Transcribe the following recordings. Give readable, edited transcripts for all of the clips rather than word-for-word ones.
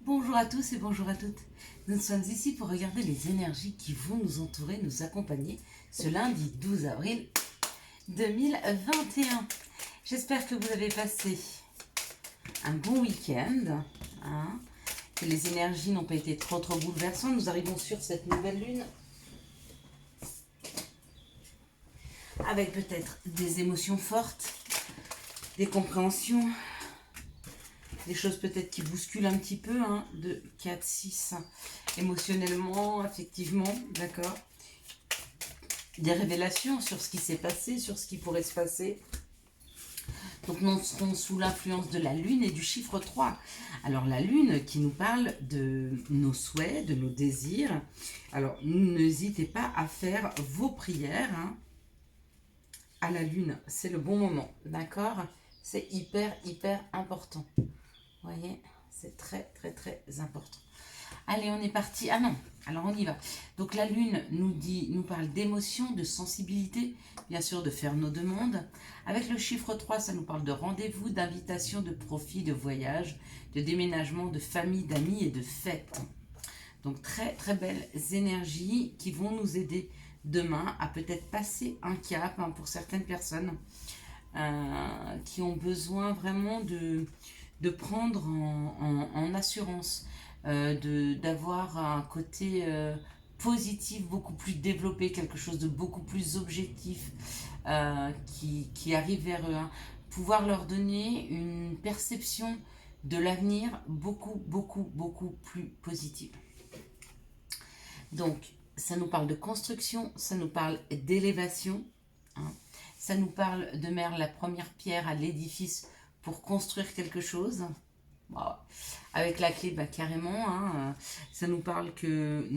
Bonjour à tous et bonjour à toutes. Nous sommes ici pour regarder les énergies qui vont nous entourer, nous accompagner ce lundi 12 avril 2021. J'espère que vous avez passé un bon week-end, hein, que les énergies n'ont pas été trop bouleversantes. Nous arrivons sur cette nouvelle lune avec peut-être des émotions fortes, des compréhensions, des choses peut-être qui bousculent un petit peu, hein, de 4, 6, émotionnellement, affectivement, d'accord. Des révélations sur ce qui s'est passé, sur ce qui pourrait se passer. Donc nous serons sous l'influence de la lune et du chiffre 3. Alors la lune qui nous parle de nos souhaits, de nos désirs. Alors n'hésitez pas à faire vos prières, hein, à la lune. C'est le bon moment, d'accord. C'est hyper important. Vous voyez, c'est très important. Allez, on est parti. Ah non, alors on y va. Donc la lune nous parle d'émotion, de sensibilité, bien sûr de faire nos demandes. Avec le chiffre 3, ça nous parle de rendez-vous, d'invitation, de profit, de voyage, de déménagement, de famille, d'amis et de fêtes. Donc très belles énergies qui vont nous aider demain à peut-être passer un cap, hein, pour certaines personnes qui ont besoin vraiment de prendre en assurance, d'avoir un côté positif beaucoup plus développé, quelque chose de beaucoup plus objectif qui arrive vers eux, hein. Pouvoir leur donner une perception de l'avenir beaucoup plus positive. Donc ça nous parle de construction, ça nous parle d'élévation, hein. Ça nous parle de mettre la première pierre à l'édifice pour construire quelque chose. Bon, avec la clé, bah, carrément, hein, ça nous parle que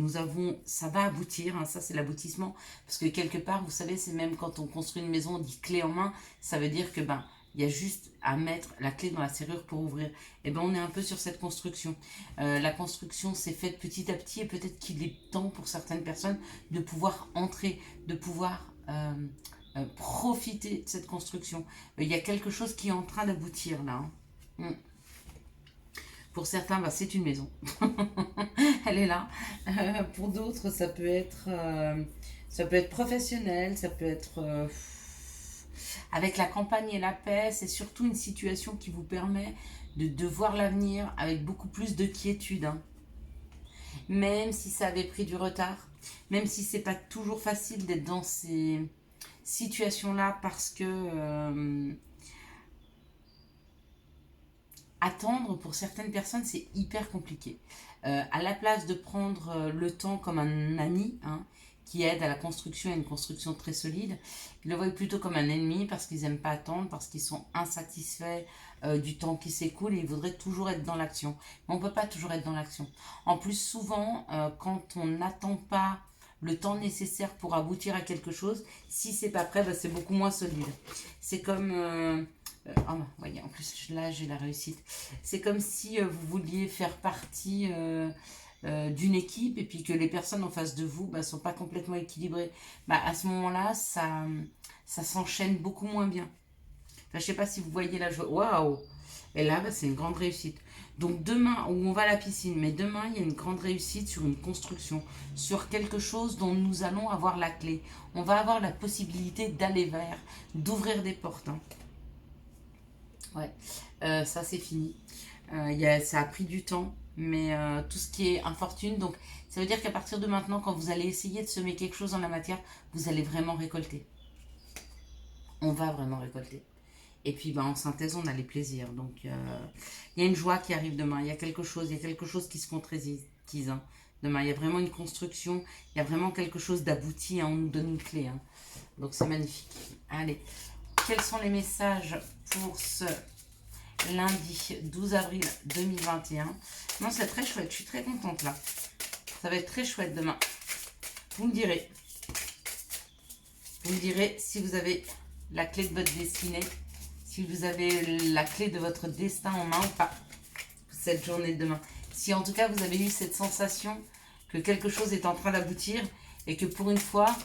ça va aboutir, hein, ça c'est l'aboutissement, parce que quelque part, vous savez, c'est même quand on construit une maison, on dit clé en main, ça veut dire que il y a juste à mettre la clé dans la serrure pour ouvrir. Et on est un peu sur cette construction. La construction s'est faite petit à petit et peut-être qu'il est temps pour certaines personnes de pouvoir entrer, de pouvoir profiter de cette construction. Il y a quelque chose qui est en train d'aboutir là, hein. Pour certains, c'est une maison. Elle est là. Pour d'autres, ça peut être professionnel, ça peut être avec la campagne et la paix. C'est surtout une situation qui vous permet de voir l'avenir avec beaucoup plus de quiétude, hein. Même si ça avait pris du retard, même si c'est pas toujours facile d'être dans ces situations-là, parce que attendre pour certaines personnes c'est hyper compliqué. À la place de prendre le temps comme un ami, hein, qui aide à la construction, et une construction très solide, ils le voient plutôt comme un ennemi parce qu'ils n'aiment pas attendre, parce qu'ils sont insatisfaits du temps qui s'écoule et ils voudraient toujours être dans l'action. Mais on ne peut pas toujours être dans l'action. En plus, souvent, quand on n'attend pas le temps nécessaire pour aboutir à quelque chose, si c'est pas prêt, c'est beaucoup moins solide. C'est comme voyez, en plus là j'ai la réussite. C'est comme si vous vouliez faire partie d'une équipe et puis que les personnes en face de vous ne sont pas complètement équilibrées. À ce moment-là, ça s'enchaîne beaucoup moins bien. Enfin, je sais pas si vous voyez la joie. Waouh! Et là, c'est une grande réussite. Donc demain, où on va à la piscine, mais demain, il y a une grande réussite sur une construction, sur quelque chose dont nous allons avoir la clé. On va avoir la possibilité d'aller vers, d'ouvrir des portes, hein. Ouais, ça c'est fini. Ça a pris du temps, mais tout ce qui est infortune, donc ça veut dire qu'à partir de maintenant, quand vous allez essayer de semer quelque chose dans la matière, vous allez vraiment récolter. On va vraiment récolter. Et puis en synthèse, on a les plaisirs. Donc il y a une joie qui arrive demain. Il y a quelque chose qui se concrétise, hein. Demain, il y a vraiment une construction, il y a vraiment quelque chose d'abouti, hein. On nous donne une clé, hein. Donc c'est magnifique. Allez, quels sont les messages pour ce lundi 12 avril 2021? Non, c'est très chouette, je suis très contente là. Ça va être très chouette demain. Vous me direz. Vous me direz si vous avez la clé de votre destinée, si vous avez la clé de votre destin en main ou pas, cette journée de demain. Si en tout cas vous avez eu cette sensation que quelque chose est en train d'aboutir et que pour une fois,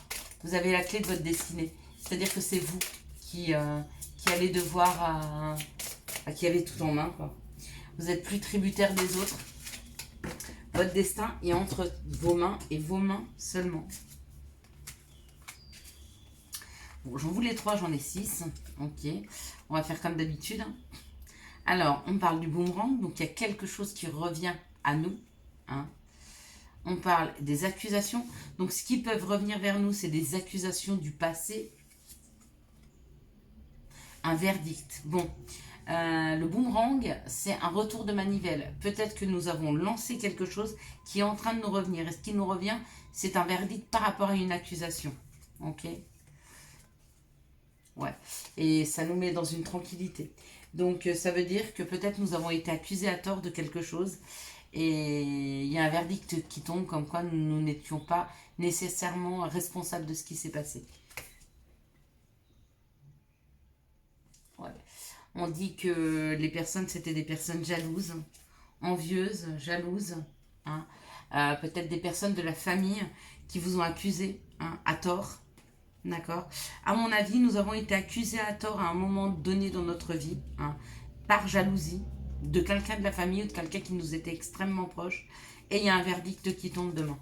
vous avez la clé de votre destinée. C'est-à-dire que c'est vous qui allez devoir... qui avez tout en main, quoi. Vous n'êtes plus tributaire des autres. Votre destin est entre vos mains et vos mains seulement. Bon, j'en voulais 3, j'en ai 6. Ok, on va faire comme d'habitude. Alors, on parle du boomerang, donc il y a quelque chose qui revient à nous. Hein. On parle des accusations. Donc, ce qui peut revenir vers nous, c'est des accusations du passé. Un verdict. Bon, le boomerang, c'est un retour de manivelle. Peut-être que nous avons lancé quelque chose qui est en train de nous revenir. Et ce qui nous revient, c'est un verdict par rapport à une accusation. Ok ? Ouais. Et ça nous met dans une tranquillité. Donc, ça veut dire que peut-être nous avons été accusés à tort de quelque chose. Et il y a un verdict qui tombe comme quoi nous n'étions pas nécessairement responsables de ce qui s'est passé. Ouais. On dit que les personnes, c'était des personnes jalouses, envieuses, jalouses. Hein. Peut-être des personnes de la famille qui vous ont accusé, hein, à tort. D'accord. À mon avis, nous avons été accusés à tort à un moment donné dans notre vie, hein, par jalousie de quelqu'un de la famille ou de quelqu'un qui nous était extrêmement proche. Et il y a un verdict qui tombe demain.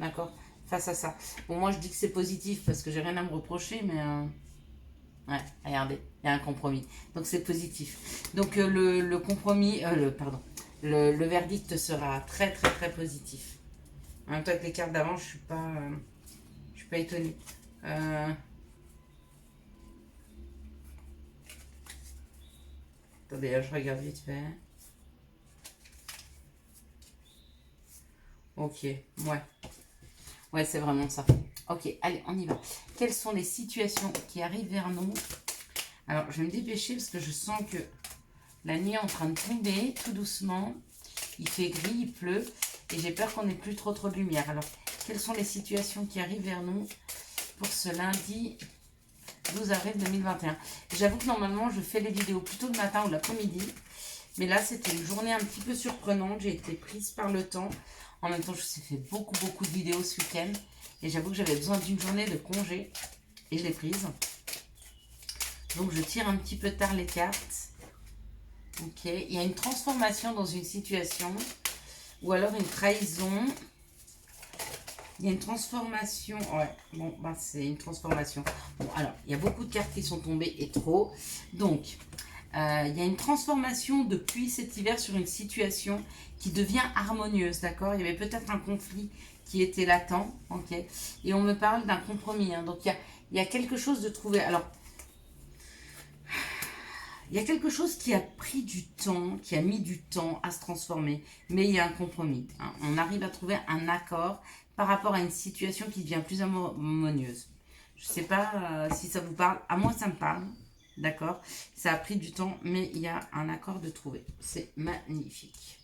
D'accord. Face à ça. Bon, moi, je dis que c'est positif parce que j'ai rien à me reprocher, mais ouais, regardez, il y a un compromis. Donc, c'est positif. Donc, le compromis, pardon, le verdict sera très, très, très positif. En même temps, avec les cartes d'avant, je suis pas étonnée. Attendez, je regarde vite fait. Ok, ouais. Ouais, c'est vraiment ça. Ok, allez, on y va. Quelles sont les situations qui arrivent vers nous? Alors, je vais me dépêcher parce que je sens que la nuit est en train de tomber tout doucement. Il fait gris, il pleut. Et j'ai peur qu'on n'ait plus trop de lumière. Alors, quelles sont les situations qui arrivent vers nous pour ce lundi 12 avril 2021? J'avoue que normalement, je fais les vidéos plutôt le matin ou l'après-midi. Mais là, c'était une journée un petit peu surprenante. J'ai été prise par le temps. En même temps, je me fait beaucoup de vidéos ce week-end. Et j'avoue que j'avais besoin d'une journée de congé. Et je l'ai prise. Donc, je tire un petit peu tard les cartes. Ok. Il y a une transformation dans une situation. Ou alors une trahison. Il y a une transformation. Ouais, bon, bah, c'est une transformation. Bon, alors, il y a beaucoup de cartes qui sont tombées et trop. Donc, il y a une transformation depuis cet hiver sur une situation qui devient harmonieuse, d'accord? Il y avait peut-être un conflit qui était latent, ok? Et on me parle d'un compromis, hein. Donc, il y a quelque chose de trouvé. Alors, il y a quelque chose qui a pris du temps, qui a mis du temps à se transformer, mais il y a un compromis, hein. On arrive à trouver un accord par rapport à une situation qui devient plus harmonieuse. Je ne sais pas si ça vous parle. À moi, ça me parle. D'accord? Ça a pris du temps, mais il y a un accord de trouver. C'est magnifique.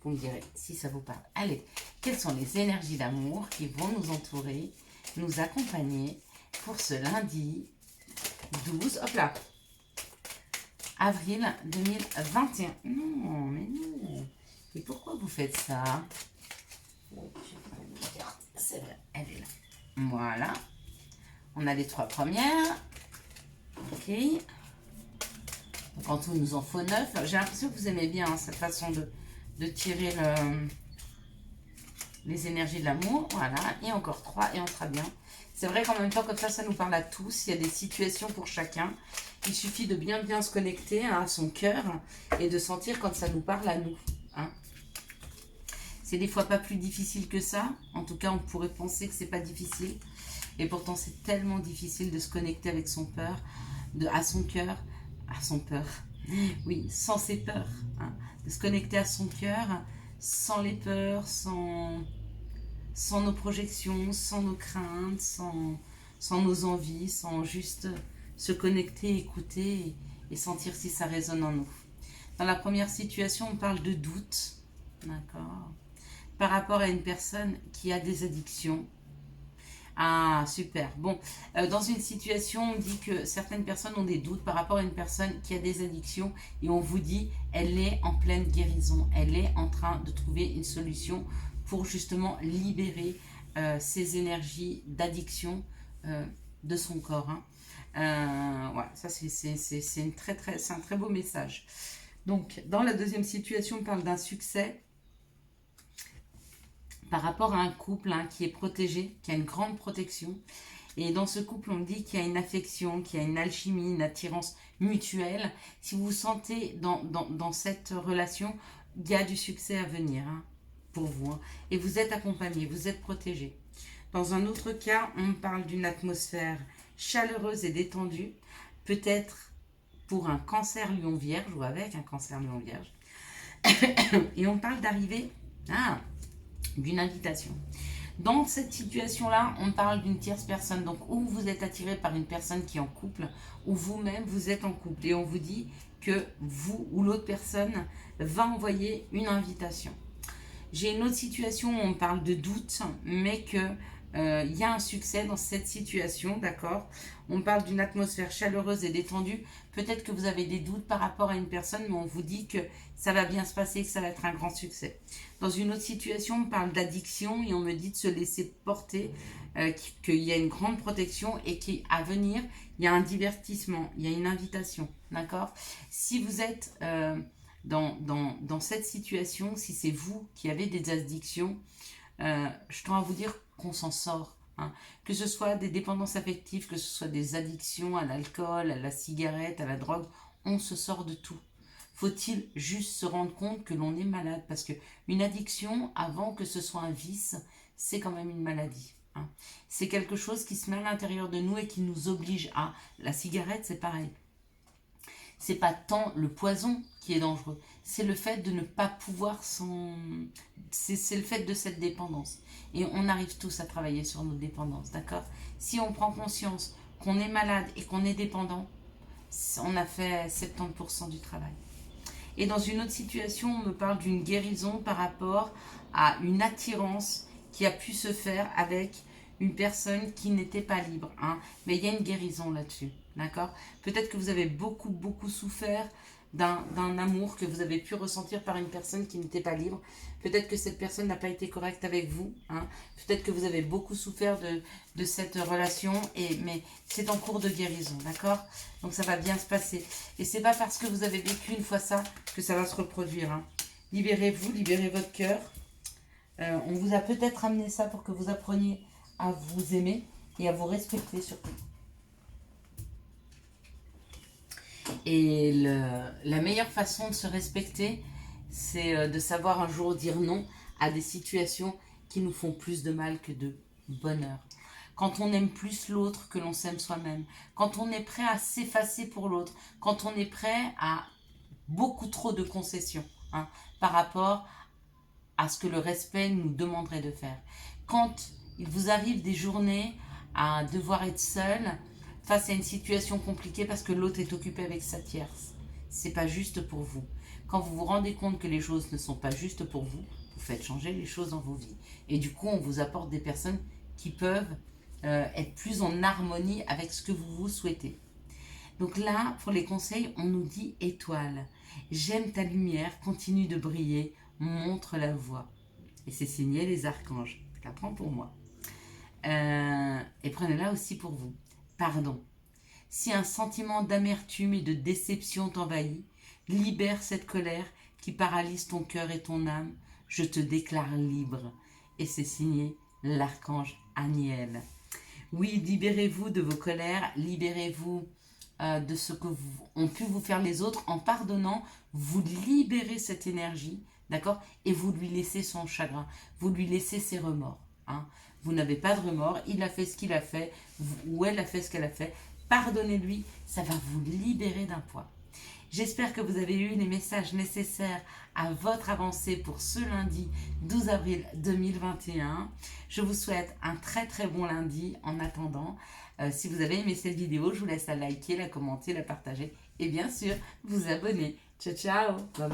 Vous me direz si ça vous parle. Allez, quelles sont les énergies d'amour qui vont nous entourer, nous accompagner pour ce lundi 12, hop là, avril 2021. Non, mais non. Et pourquoi vous faites ça? C'est vrai, elle est là. Voilà. On a les 3 premières. Ok. Donc en tout, il nous en faut 9. J'ai l'impression que vous aimez bien, hein, cette façon de tirer les énergies de l'amour. Voilà. Et encore 3 et on sera bien. C'est vrai qu'en même temps, comme ça nous parle à tous. Il y a des situations pour chacun. Il suffit de bien se connecter, hein, à son cœur et de sentir quand ça nous parle à nous. Hein. C'est des fois pas plus difficile que ça. En tout cas, on pourrait penser que c'est pas difficile. Et pourtant, c'est tellement difficile de se connecter avec son peur, à son cœur, à son peur. Oui, sans ses peurs. Hein. De se connecter à son cœur, sans les peurs, sans nos projections, sans nos craintes, sans nos envies, sans juste se connecter, écouter et sentir si ça résonne en nous. Dans la première situation, on parle de doute, d'accord, par rapport à une personne qui a des addictions. Ah, super. Bon, dans une situation, on dit que certaines personnes ont des doutes par rapport à une personne qui a des addictions et on vous dit, elle est en pleine guérison, elle est en train de trouver une solution pour justement libérer ces énergies d'addiction de son corps. Hein. Ouais, ça c'est un très beau message. Donc, dans la deuxième situation, on parle d'un succès. par rapport à un couple hein, qui est protégé, qui a une grande protection. Et dans ce couple, on dit qu'il y a une affection, qu'il y a une alchimie, une attirance mutuelle. Si vous vous sentez dans cette relation, il y a du succès à venir hein, pour vous. Hein. Et vous êtes accompagné, vous êtes protégé. Dans un autre cas, on parle d'une atmosphère chaleureuse et détendue, peut-être pour un cancer lion vierge ou avec un cancer lion vierge. Et on parle d'arrivée d'une invitation. Dans cette situation-là, on parle d'une tierce personne. Donc, ou vous êtes attiré par une personne qui est en couple, ou vous-même, vous êtes en couple. Et on vous dit que vous ou l'autre personne va envoyer une invitation. J'ai une autre situation où on parle de doute, mais que y a un succès dans cette situation, d'accord? On parle d'une atmosphère chaleureuse et détendue. Peut-être que vous avez des doutes par rapport à une personne, mais on vous dit que ça va bien se passer, que ça va être un grand succès. Dans une autre situation, on parle d'addiction et on me dit de se laisser porter, qu'il y a une grande protection et qu'à venir, il y a un divertissement, il y a une invitation, d'accord? Si vous êtes dans cette situation, si c'est vous qui avez des addictions, je tiens à vous dire qu'on s'en sort. Hein. Que ce soit des dépendances affectives, que ce soit des addictions à l'alcool, à la cigarette, à la drogue, on se sort de tout. Faut-il juste se rendre compte que l'on est malade? Parce qu'une addiction, avant que ce soit un vice, c'est quand même une maladie. Hein. C'est quelque chose qui se met à l'intérieur de nous et qui nous oblige à... La cigarette, c'est pareil. C'est pas tant le poison qui est dangereux, c'est le fait de ne pas pouvoir c'est le fait de cette dépendance. Et on arrive tous à travailler sur nos dépendances, d'accord? Si on prend conscience qu'on est malade et qu'on est dépendant, on a fait 70% du travail. Et dans une autre situation, on me parle d'une guérison par rapport à une attirance qui a pu se faire avec une personne qui n'était pas libre. Hein. Mais il y a une guérison là-dessus. D'accord? Peut-être que vous avez beaucoup souffert d'un amour que vous avez pu ressentir par une personne qui n'était pas libre. Peut-être que cette personne n'a pas été correcte avec vous. Hein. Peut-être que vous avez beaucoup souffert de cette relation, mais c'est en cours de guérison, d'accord? Donc ça va bien se passer. Et c'est pas parce que vous avez vécu une fois ça que ça va se reproduire. Hein. Libérez-vous, libérez votre cœur. On vous a peut-être amené ça pour que vous appreniez à vous aimer et à vous respecter surtout. Et la meilleure façon de se respecter, c'est de savoir un jour dire non à des situations qui nous font plus de mal que de bonheur. Quand on aime plus l'autre que l'on s'aime soi-même, quand on est prêt à s'effacer pour l'autre, quand on est prêt à beaucoup trop de concessions hein, par rapport à ce que le respect nous demanderait de faire. Quand il vous arrive des journées à devoir être seul face à une situation compliquée parce que l'autre est occupé avec sa tierce, c'est pas juste pour vous. Quand vous vous rendez compte que les choses ne sont pas justes pour vous, vous faites changer les choses dans vos vies. Et du coup, on vous apporte des personnes qui peuvent être plus en harmonie avec ce que vous souhaitez. Donc là, pour les conseils, on nous dit étoile. J'aime ta lumière, continue de briller, montre la voie. Et c'est signé les archanges. Je la prends pour moi. Et prenez-la aussi pour vous. Pardon. Si un sentiment d'amertume et de déception t'envahit, libère cette colère qui paralyse ton cœur et ton âme. Je te déclare libre. Et c'est signé l'archange Aniel. Oui, libérez-vous de vos colères, libérez-vous de ce que ont pu vous faire les autres. En pardonnant, vous libérez cette énergie, d'accord? Et vous lui laissez son chagrin, vous lui laissez ses remords. Hein. Vous n'avez pas de remords, il a fait ce qu'il a fait, ou elle a fait ce qu'elle a fait. Pardonnez-lui, ça va vous libérer d'un poids. J'espère que vous avez eu les messages nécessaires à votre avancée pour ce lundi 12 avril 2021. Je vous souhaite un très bon lundi en attendant. Si vous avez aimé cette vidéo, je vous laisse la liker, la commenter, la partager et bien sûr vous abonner. Ciao, ciao! Bye bye.